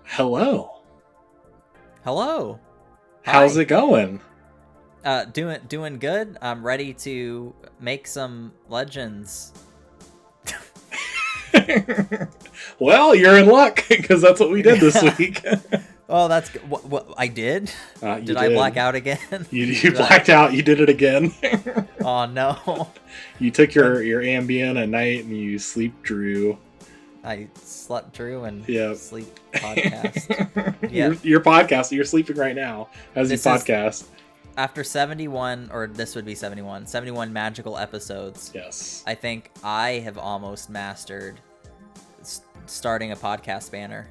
Hello. Hello. How's Hi. it going? Doing good. I'm ready to make some legends. Well, you're in luck because that's what we did this week. Oh, that's good. What I did? You Did I black did. out again? You Did I? blacked out. You did it again. Oh no. You took When your Ambien at night and you sleep drew. I slept through and Yep. sleep podcast. your Yep. your podcast. You're sleeping right now as you This is podcast. after 71, or this would be 71 magical episodes. Yes. I think I have almost mastered starting a podcast banter.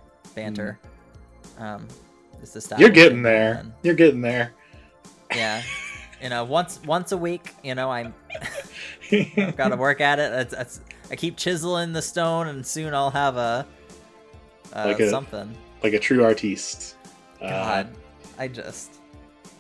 Is the You're getting there. You're getting there. Yeah, once a week. I've got to work at it. I keep chiseling the stone, and soon I'll have something. Like a true artiste. God,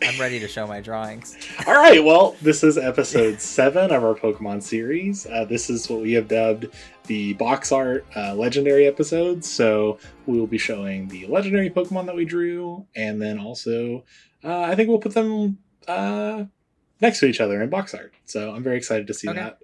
I'm ready to show my drawings. All right, well, this is episode 7 of our Pokemon series. This is what we have dubbed the box art legendary episodes. So we will be showing the legendary Pokemon that we drew, and then also I think we'll put them next to each other in box art. So I'm very excited to see that.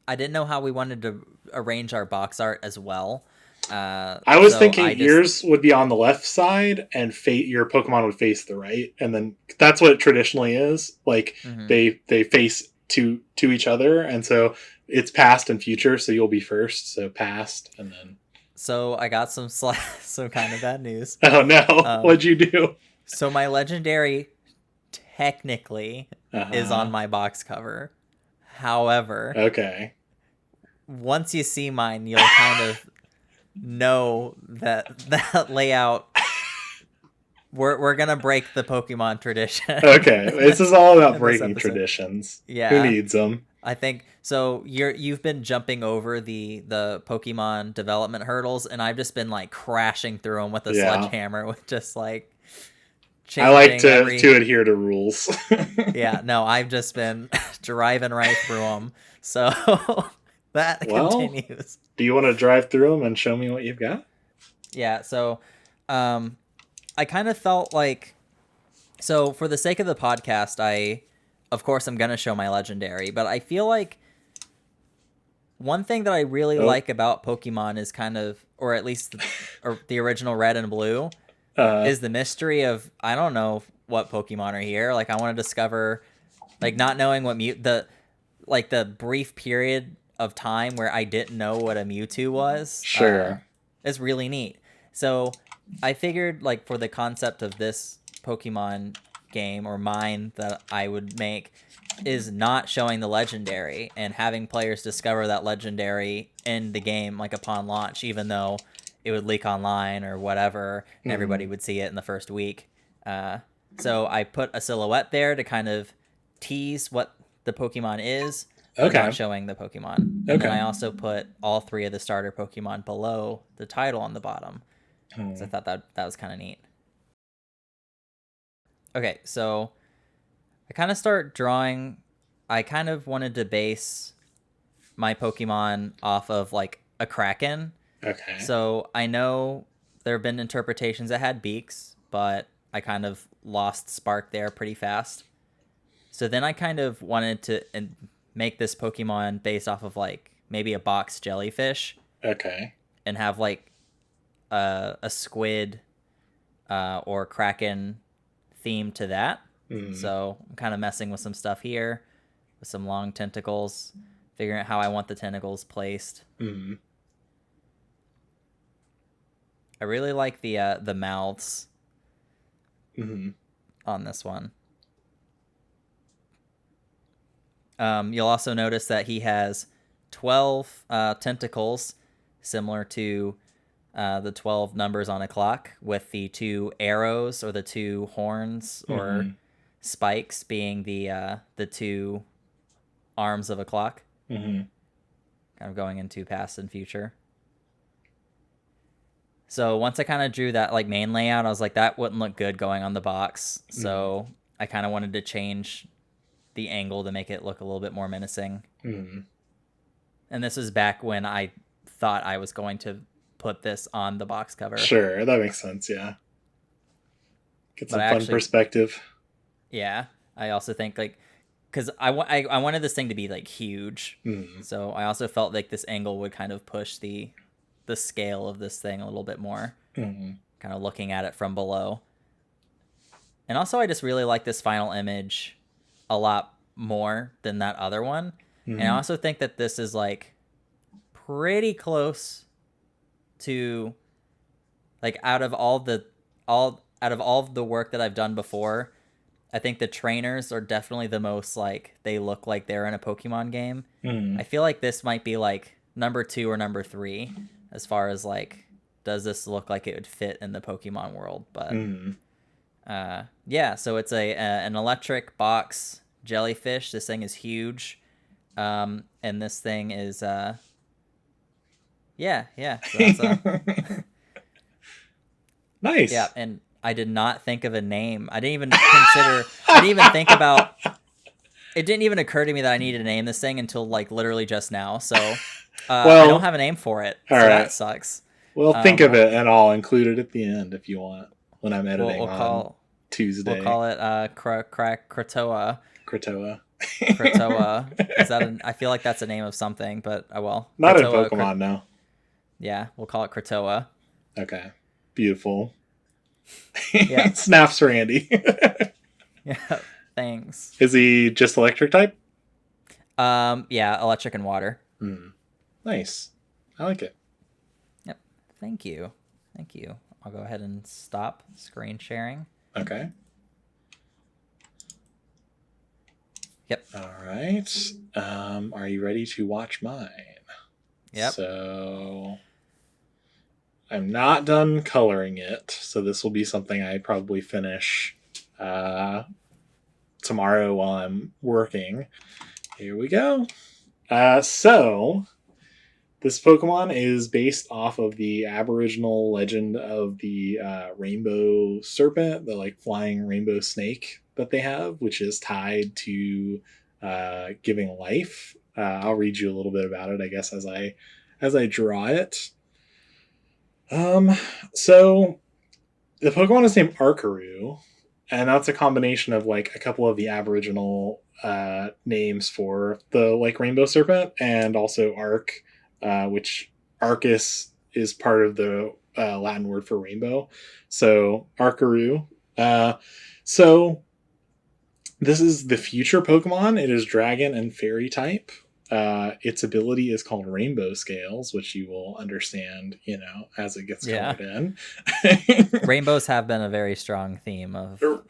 I didn't know how we wanted to arrange our box art as well. I was thinking yours would be on the left side and your Pokemon would face the right, and then that's what it traditionally is. Like they face to each other, and so it's past and future. So you'll be first, so past, and then. So I got some kind of bad news. Oh no! What'd you do? So my legendary technically is on my box cover. However, okay. Once you see mine, you'll kind of know that layout. We're gonna break the Pokemon tradition. Okay, this is all about breaking traditions. Yeah, who needs them? I think so. You've been jumping over the Pokemon development hurdles, and I've just been like crashing through them with a sledgehammer, with just like. I like to adhere to rules. Yeah, no, I've just been driving right through them, so that continues. Do you want to drive through them and show me what you've got? Yeah, so I kind of felt like, so for the sake of the podcast, of course, I'm going to show my legendary, but I feel like one thing that I really like about Pokemon is kind of, or at least the original Red and Blue, is the mystery of, I don't know what Pokemon are here. Like, I want to discover, like, not knowing what the brief period of time where I didn't know what a Mewtwo was. Sure. Is really neat. So I figured, like, for the concept of this Pokemon game, or mine that I would make, is not showing the legendary and having players discover that legendary in the game, like, upon launch, even though it would leak online or whatever, and everybody would see it in the first week. So I put a silhouette there to kind of tease what the Pokemon is, but not showing the Pokemon. And then I also put all 3 of the starter Pokemon below the title on the bottom. So I thought that was kind of neat. Okay, so I kind of start drawing. I kind of wanted to base my Pokemon off of like a Kraken. Okay. So I know there have been interpretations that had beaks, but I kind of lost spark there pretty fast. So then I kind of wanted to make this Pokemon based off of like maybe a box jellyfish. Okay. And have like a squid or Kraken theme to that. So I'm kind of messing with some stuff here with some long tentacles, figuring out how I want the tentacles placed. I really like the mouths on this one. You'll also notice that he has 12 tentacles, similar to the 12 numbers on a clock, with the 2 arrows or the 2 horns or spikes being the 2 arms of a clock. Kind of going into past and future. So once I kind of drew that like main layout, I was like, that wouldn't look good going on the box. So I kind of wanted to change the angle to make it look a little bit more menacing. And this is back when I thought I was going to put this on the box cover. Sure, that makes sense. Yeah, get some But fun perspective. Yeah, I also think like because I wanted this thing to be like huge, so I also felt like this angle would kind of push the scale of this thing a little bit more, kind of looking at it from below. And also, I just really like this final image a lot more than that other one. And I also think that this is like pretty close to like out of all of the work that I've done before. I think the trainers are definitely the most like they look like they're in a Pokemon game. I feel like this might be like number 2 or number 3 as far as like does this look like it would fit in the Pokemon world. But yeah, so it's an electric box jellyfish. This thing is huge, and this thing is yeah. So that's nice. Yeah, and I did not think of a name. I didn't even consider. I didn't even think about. It didn't even occur to me that I needed to name this thing until like literally just now. So I don't have a name for it. So that sucks. Well, think of it, and I'll include it at the end if you want when I'm editing on Tuesday. We'll call it Kratoa. Kratoa. Kratoa. Is that? I feel like that's a name of something, but well. Not Kratoa, in Pokemon, no. Yeah, we'll call it Kratoa. Okay. Beautiful. Yeah. Snaps Randy. Yeah. Thanks. Is he just electric type? Yeah, electric and water. Nice. I like it. Yep. Thank you. I'll go ahead and stop screen sharing. Okay. Yep. All right. Are you ready to watch mine? Yep. So I'm not done coloring it, so this will be something I probably finish tomorrow while I'm working. Here we go. So this Pokemon is based off of the Aboriginal legend of the rainbow serpent, the like flying rainbow snake that they have, which is tied to giving life. I'll read you a little bit about it, I guess, as I draw it. So the Pokemon is named Arkaroo, and that's a combination of like a couple of the Aboriginal names for the like rainbow serpent, and also Arc, which Arcus is part of the Latin word for rainbow. So Arkaroo. So this is the future Pokemon. It is dragon and fairy type. Its ability is called Rainbow Scales, which you will understand, as it gets colored in. Rainbows have been a very strong theme of so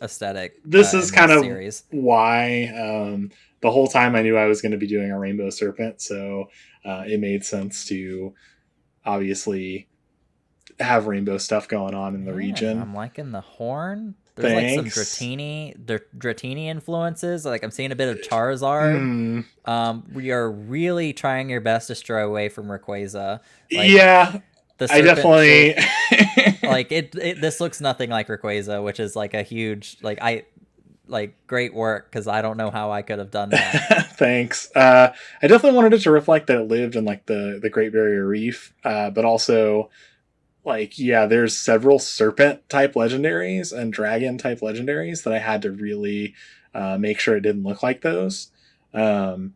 aesthetic. This is kind of series. Why the whole time I knew I was going to be doing a Rainbow Serpent, so it made sense to obviously have rainbow stuff going on in the region. I'm liking the horn. There's like some Dratini influences. Like I'm seeing a bit of Charizard. We are really trying your best to stray away from Rayquaza. I definitely like it. This looks nothing like Rayquaza, which is like a huge great work because I don't know how I could have done that. Thanks. I definitely wanted it to reflect that it lived in like the Great Barrier Reef, but also. There's several serpent type legendaries and dragon type legendaries that I had to really make sure it didn't look like those. It's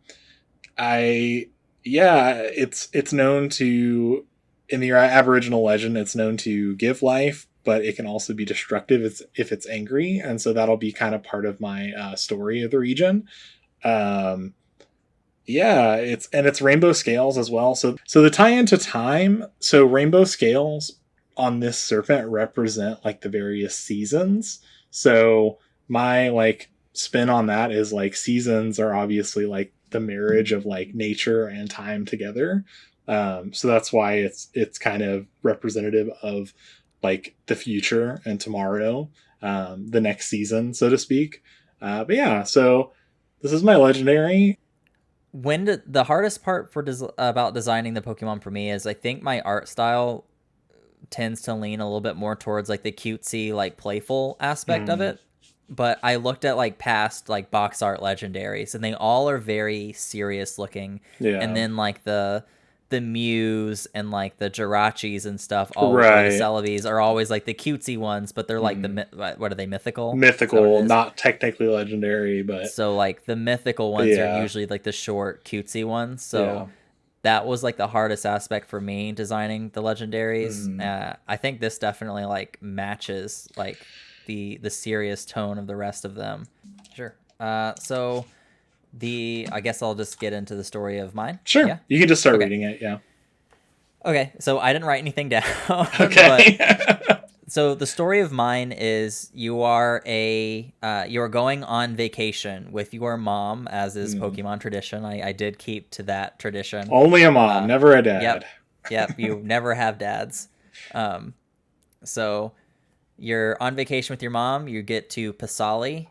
known to, in the Aboriginal legend, it's known to give life, but it can also be destructive if it's angry, and so that'll be kind of part of my story of the region. It's rainbow scales as well. So the tie into time. So rainbow scales on this serpent represent like the various seasons. So my like spin on that is like seasons are obviously like the marriage of like nature and time together. So that's why it's kind of representative of like the future and tomorrow, the next season, so to speak. So this is my legendary. The hardest part about designing the Pokemon for me is I think my art style tends to lean a little bit more towards like the cutesy, like playful aspect of it. But I looked at like past like box art legendaries, and they all are very serious looking. Yeah. And then like the the Mews and like the Jirachis and stuff, always, or the Right. Celebes are always like the cutesy ones, but they're like what are they, mythical? Is that what it Mythical, is? not technically legendary, but So like the mythical ones are yeah. usually like the short cutesy ones. So Yeah. that was like the hardest aspect for me designing the legendaries. Mhm. I think this definitely like matches like the serious tone of the rest of them. Sure. So I guess I'll just get into the story of mine. Sure. Yeah. You can just start Okay. reading it, yeah. Okay. So I didn't write anything down. Okay. But so the story of mine is you are going on vacation with your mom, as is Pokemon tradition. I did keep to that tradition. Only a mom, never a dad. Yep. You never have dads. So you're on vacation with your mom. You get to Pasali.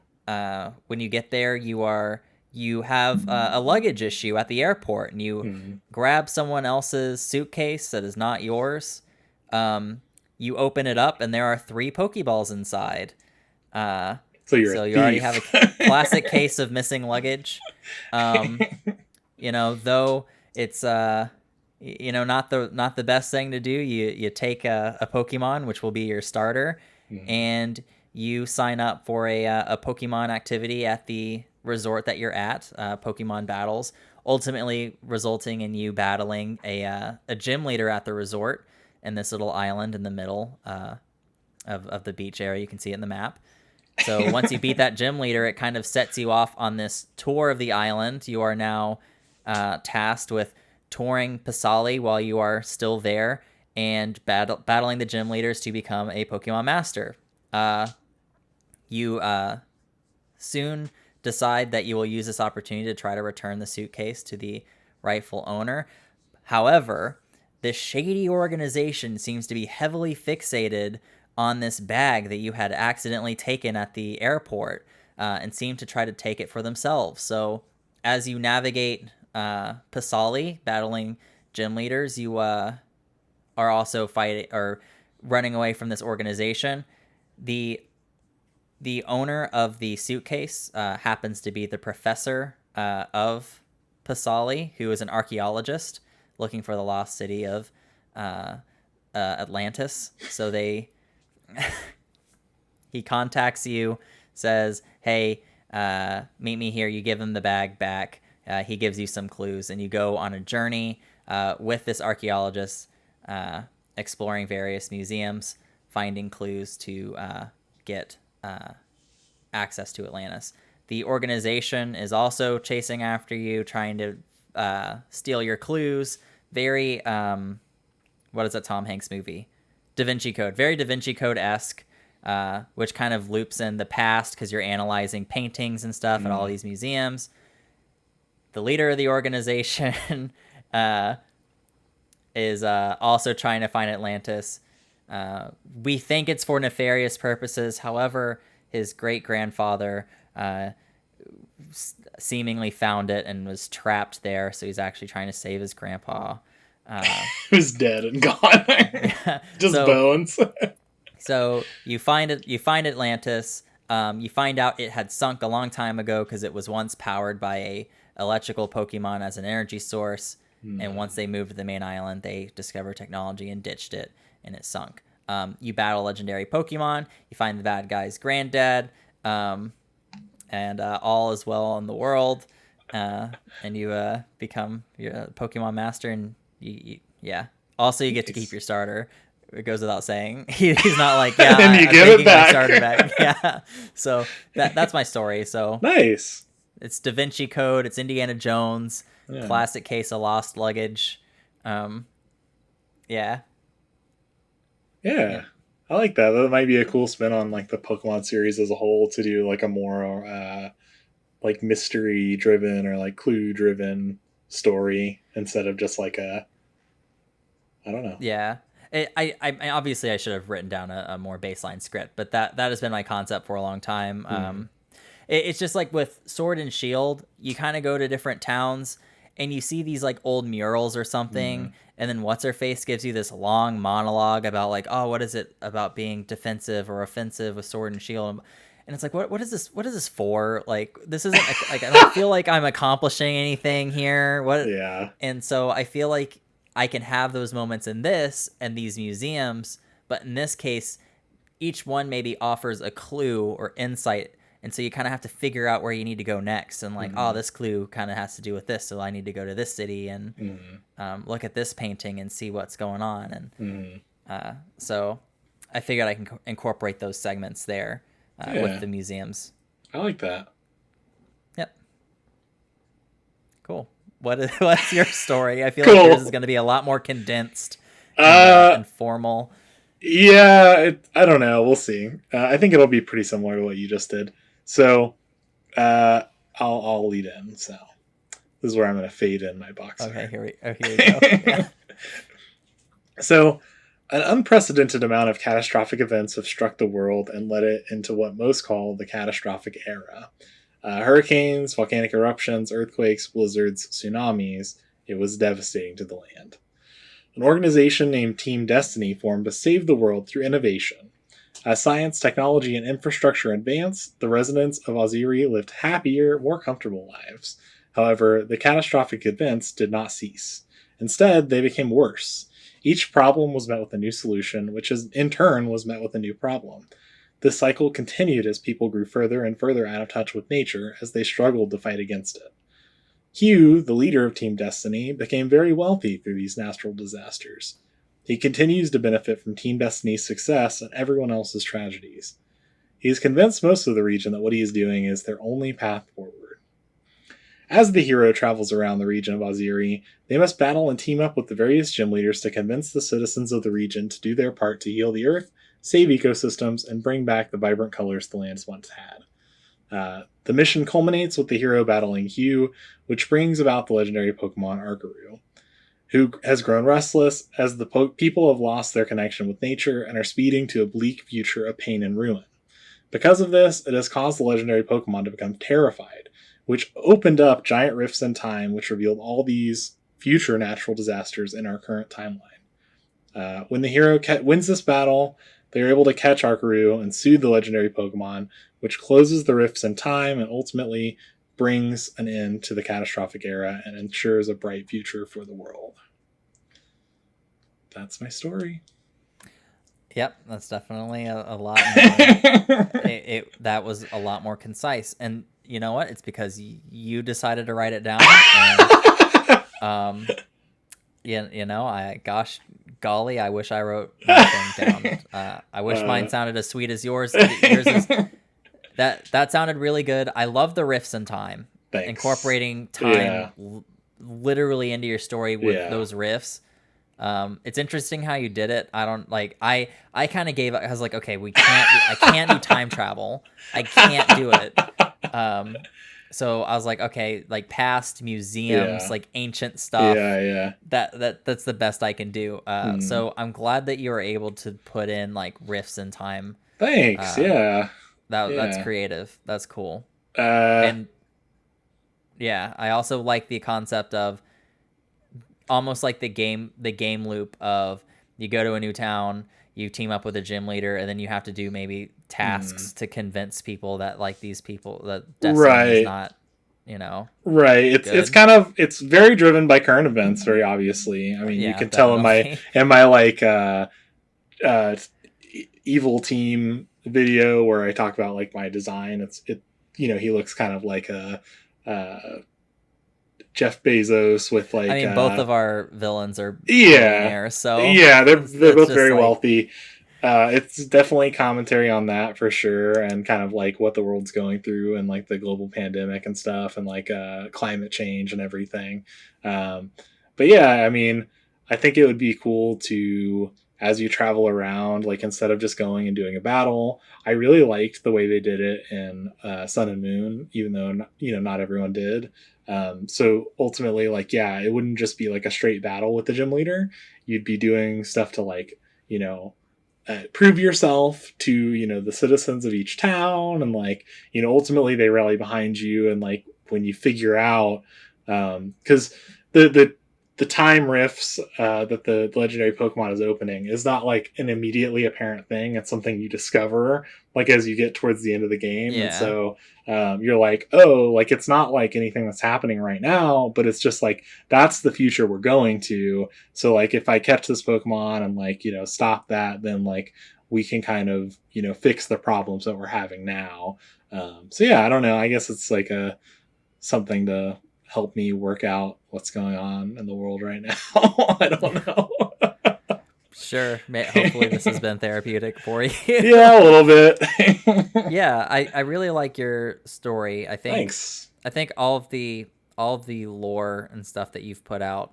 When you get there, you have a luggage issue at the airport, and you grab someone else's suitcase that is not yours. You open it up, and there are 3 Pokeballs inside. So you're so a you already thief. have a classic case of missing luggage. Though it's not the best thing to do. You take a Pokemon, which will be your starter, and you sign up for a Pokemon activity at the resort that you're at, Pokemon battles, ultimately resulting in you battling a gym leader at the resort in this little island in the middle of the beach area. You can see it in the map. So once you beat that gym leader, it kind of sets you off on this tour of the island. You are now tasked with touring Pasali while you are still there and battling the gym leaders to become a Pokemon Master. You soon decide that you will use this opportunity to try to return the suitcase to the rightful owner. However, this shady organization seems to be heavily fixated on this bag that you had accidentally taken at the airport and seem to try to take it for themselves. So as you navigate Pasali, battling gym leaders, you are also fighting or running away from this organization. The owner of the suitcase happens to be the professor of Pasali, who is an archaeologist looking for the lost city of Atlantis. So he contacts you, says, hey, meet me here. You give him the bag back. He gives you some clues, and you go on a journey with this archaeologist, exploring various museums, finding clues to get access to Atlantis. The organization is also chasing after you, trying to steal your clues. Very, what is that Tom Hanks movie? Da Vinci Code. Very Da Vinci Code-esque, which kind of loops in the past because you're analyzing paintings and stuff at all these museums. The leader of the organization is also trying to find Atlantis. We think it's for nefarious purposes. However, his great-grandfather seemingly found it and was trapped there, so he's actually trying to save his grandpa. Who's dead and gone. Just bones. So you find Atlantis. You find out it had sunk a long time ago because it was once powered by a electrical Pokemon as an energy source. And once they moved to the main island, they discovered technology and ditched it, and it sunk. You battle legendary Pokemon. You find the bad guy's granddad, and all is well in the world. And you become your Pokemon Master, and yeah. Also, you get to keep your starter. It goes without saying. He's not like, yeah, and you I'm give taking it back. my starter back. Yeah. So that's my story. So nice. It's Da Vinci Code. It's Indiana Jones. Yeah. Classic case of lost luggage. Yeah. Yeah. I like that. That might be a cool spin on like the Pokemon series as a whole, to do like a more like mystery driven or like clue driven story instead of just like I don't know. Yeah. I obviously I should have written down a more baseline script, but that has been my concept for a long time. It's just like with Sword and Shield, you kind of go to different towns and you see these like old murals or something, and then What's Her Face gives you this long monologue about like, oh, what is it about being defensive or offensive with Sword and Shield? And it's like, what is this? What is this for? Like, this isn't like I don't feel like I'm accomplishing anything here. What? Yeah. And so I feel like I can have those moments in this and these museums, but in this case, each one maybe offers a clue or insight, and so you kind of have to figure out where you need to go next, and like, oh, this clue kind of has to do with this, so I need to go to this city and look at this painting and see what's going on. And so I figured I can incorporate those segments there with the museums. I like that. Yep. Cool. What's your story? I feel like yours is going to be a lot more condensed and formal. Yeah, I don't know. We'll see. I think it'll be pretty similar to what you just did. So I'll lead in. So this is where I'm going to fade in my box. Okay, here we go. Yeah. So an unprecedented amount of catastrophic events have struck the world and led it into what most call the catastrophic era. Hurricanes, volcanic eruptions, earthquakes, blizzards, tsunamis. It was devastating to the land. An organization named Team Destiny formed to save the world through innovation. As science, technology, and infrastructure advanced, the residents of Oziri lived happier, more comfortable lives. However, the catastrophic events did not cease. Instead, they became worse. Each problem was met with a new solution, which in turn was met with a new problem. This cycle continued as people grew further and further out of touch with nature as they struggled to fight against it. Hugh, the leader of Team Destiny, became very wealthy through these natural disasters. He continues to benefit from Team Destiny's success and everyone else's tragedies. He has convinced most of the region that what he is doing is their only path forward. As the hero travels around the region of Oziri, they must battle and team up with the various gym leaders to convince the citizens of the region to do their part to heal the earth, save ecosystems, and bring back the vibrant colors the land once had. The mission culminates with the hero battling Hugh, which brings about the legendary Pokemon Arkaroo, who has grown restless as the people have lost their connection with nature and are speeding to a bleak future of pain and ruin. Because of this, it has caused the legendary Pokemon to become terrified, which opened up giant rifts in time, which revealed all these future natural disasters in our current timeline. When the hero wins this battle, they are able to catch Arkaroo and soothe the legendary Pokemon, which closes the rifts in time and ultimately brings an end to the catastrophic era and ensures a bright future for the world. That's my story. Yep, that's definitely a lot more. That was a lot more concise. And you know what? It's because you decided to write it down. And, golly, I wish I wrote my thing down. I wish mine sounded as sweet as yours. Yours is, that sounded really good. I love the riffs in time. Thanks. Incorporating time literally into your story with those riffs. It's interesting how you did it. I don't like. I kind of gave up. I was like, okay, I can't do time travel. I can't do it. So I was like, okay, like past museums, like ancient stuff. Yeah. That's the best I can do. So I'm glad that you were able to put in like riffs in time. Thanks. That's creative. That's cool. And yeah, I also like the concept of almost like the game loop of you go to a new town, you team up with a gym leader, and then you have to do maybe tasks to convince people that like these people that Destiny is not, right. It's kind of, it's very driven by current events, very obviously. I mean, you can tell in my like evil team video where I talk about like my design. He looks kind of like a Jeff Bezos with like. I mean, both of our villains are billionaires, so they're both very wealthy. It's definitely commentary on that for sure, and kind of like what the world's going through, and like the global pandemic and stuff, and like climate change and everything. But yeah, I mean, I think it would be cool to, as you travel around, like instead of just going and doing a battle, I really liked the way they did it in Sun and Moon, even though not everyone did. So ultimately, like, it wouldn't just be like a straight battle with the gym leader. You'd be doing stuff to like, prove yourself to, the citizens of each town. And like, ultimately they rally behind you. And like, when you figure out, cause the the time rifts that the legendary Pokemon is opening is not like an immediately apparent thing. It's something you discover like as you get towards the end of the game, and Yeah. so you're like, oh, like it's not like anything that's happening right now, but it's just like that's the future we're going to. So like if I catch this Pokemon and like stop that, then like we can kind of fix the problems that we're having now. So yeah, I don't know. I guess it's like a something to help me work out what's going on in the world right now. I don't know. Sure. Hopefully this has been therapeutic for you. Yeah, a little bit. Yeah, I really like your story. Thanks. I think all of the lore and stuff that you've put out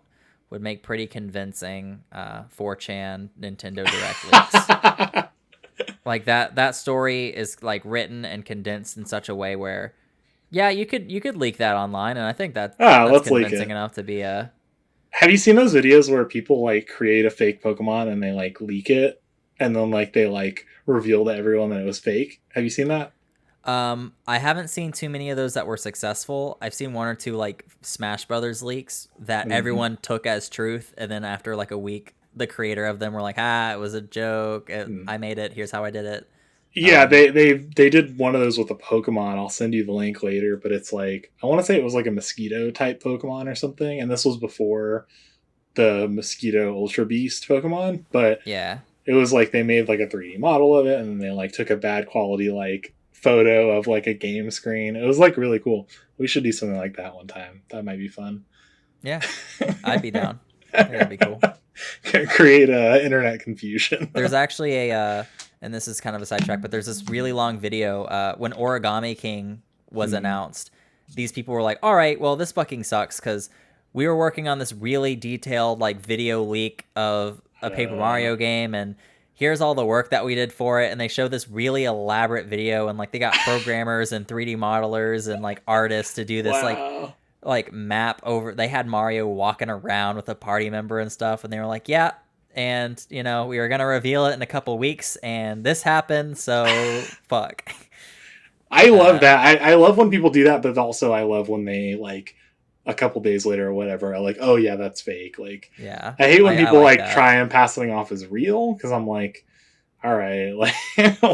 would make pretty convincing 4chan Nintendo Direct leaks. Like that story is like written and condensed in such a way where yeah, you could leak that online, and I think that's let's leak convincing it. enough to be a. Have you seen those videos where people like create a fake Pokemon and they like leak it and then like they like reveal to everyone that it was fake? Have you seen that? I haven't seen too many of those that were successful. I've seen one or two like Smash Brothers leaks that everyone took as truth, and then after like a week, the creator of them were like, "Ah, it was a joke. I made it. Here's how I did it." Yeah, they did one of those with a Pokemon. I'll send you the link later, but it's like I want to say it was like a mosquito type Pokemon or something, and this was before the Mosquito Ultra Beast Pokemon, but yeah, it was like they made like a 3D model of it, and then they like took a bad quality like photo of like a game screen. It was like really cool. We should do something like that one time. That might be fun. Yeah, I'd be down. I think that'd be cool. Create internet confusion. There's actually a, and this is kind of a sidetrack, but there's this really long video when Origami King was announced. These people were like, all right, well, this fucking sucks because we were working on this really detailed like video leak of a Paper Mario game, and here's all the work that we did for it. And they show this really elaborate video, and like they got programmers and 3D modelers and like artists to do this like map over. They had Mario walking around with a party member and stuff, and they were like, yeah, and we were gonna reveal it in a couple weeks, and this happened, so fuck. I love that. I love when people do that, but also I love when they like a couple days later or whatever are like, oh yeah, that's fake. Like, yeah, I hate when people like that. try and pass something off as real, because I'm like, all right, like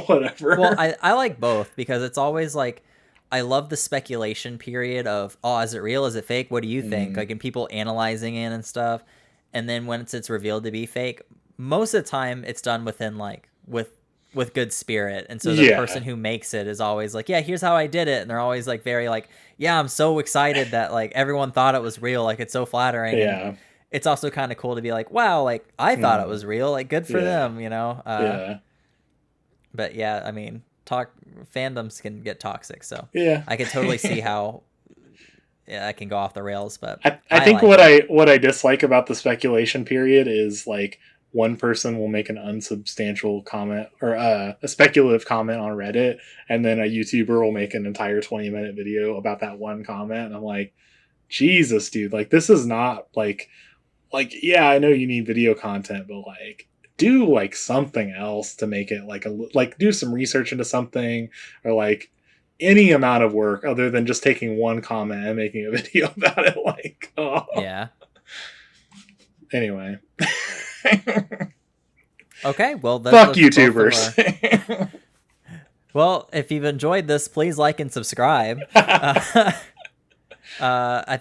whatever. Well, I like both, because it's always like, I love the speculation period of, oh, is it real? Is it fake? What do you think? Like, and people analyzing it and stuff. And then once it's revealed to be fake, most of the time it's done within like with good spirit. And so the person who makes it is always like, yeah, here's how I did it. And they're always like very like, yeah, I'm so excited that like everyone thought it was real. Like, it's so flattering. Yeah. And it's also kind of cool to be like, wow, like I thought it was real. Like, good for them, yeah. But yeah, I mean, fandoms can get toxic, so yeah, I can totally see how I can go off the rails. But I think what I dislike about the speculation period is like one person will make an unsubstantial comment or a speculative comment on Reddit, and then a YouTuber will make an entire 20-minute video about that one comment, and I'm like, Jesus, dude, like this is not like yeah, I know you need video content, but like do like something else to make it like do some research into something, or like any amount of work other than just taking one comment and making a video about it. Like, oh yeah. Anyway. Okay, well, fuck YouTubers. Well, if you've enjoyed this, please like and subscribe. I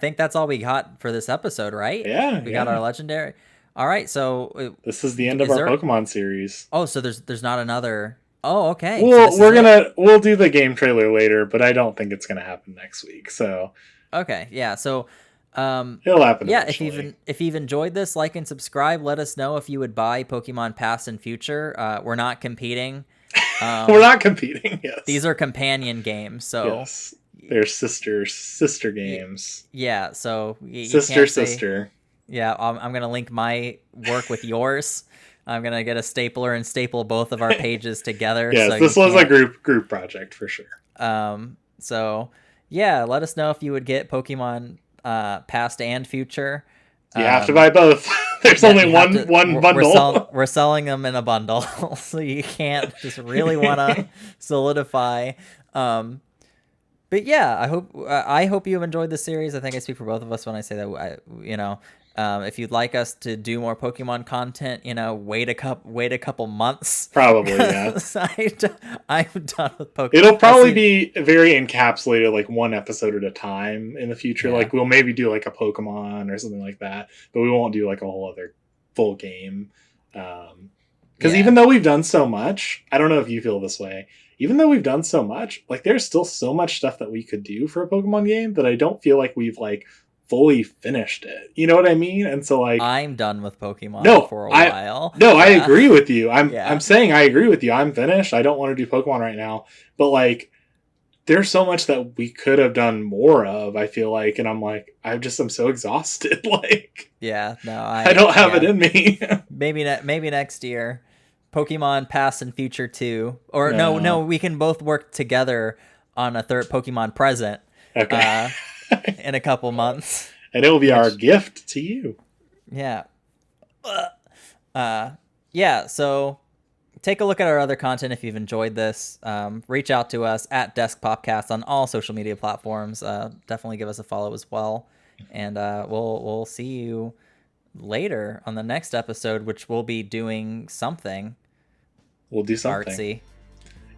think that's all we got for this episode, right? Yeah, we got our legendary. All right, so this is the end of our Pokemon series. Oh, so there's not another. Oh, okay. Well, so we'll do the game trailer later, but I don't think it's gonna happen next week. So okay, yeah. So it'll happen. Yeah, eventually. if you've enjoyed this, like and subscribe. Let us know if you would buy Pokemon Past and Future. We're not competing. We're not competing. Yes, these are companion games. So yes, they're sister games. Yeah, so sister. Yeah, I'm gonna link my work with yours. I'm gonna get a stapler and staple both of our pages together. Yes, so this was a group project for sure. So yeah, let us know if you would get Pokemon Past and Future. You have to buy both. There's only one bundle. We're selling them in a bundle, so you can't just really want to solidify. But yeah, I hope you have enjoyed the series. I think I speak for both of us when I say that. If you'd like us to do more Pokemon content, wait a couple months. Probably, yeah. I'm done with Pokemon. It'll probably be very encapsulated, like one episode at a time in the future. Yeah. Like we'll maybe do like a Pokemon or something like that, but we won't do like a whole other full game. Because even though we've done so much, I don't know if you feel this way. Even though we've done so much, like there's still so much stuff that we could do for a Pokemon game that I don't feel like we've like fully finished it. You know what I mean? And so like I'm done with Pokemon for a while. No, I agree with you. I'm saying I agree with you. I'm finished. I don't want to do Pokemon right now. But like there's so much that we could have done more of, I feel like, and I'm like, I'm so exhausted. Like I don't have it in me. maybe next year. Pokemon Past and Future 2. Or no, we can both work together on a third Pokemon Present. Okay. In a couple months. And it will be our gift to you. Yeah. So take a look at our other content if you've enjoyed this. Reach out to us at Desk Popcast on all social media platforms. Definitely give us a follow as well. And we'll see you later on the next episode, which we'll be doing something. We'll do something artsy.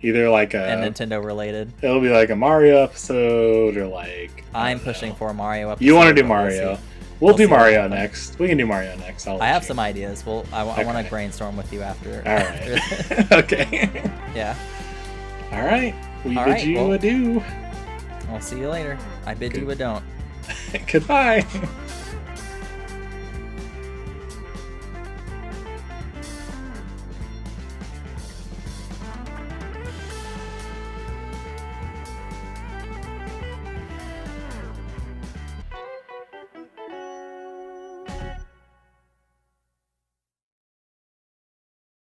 Either like and Nintendo related. It'll be like a Mario episode or like... I'm pushing for a Mario episode. You want to do Mario. We'll do Mario next. We can do Mario next. I have some ideas. I want to brainstorm with you after. All right. Okay. Yeah. All right. We bid you adieu. I'll see you later. I bid you a don't. Goodbye.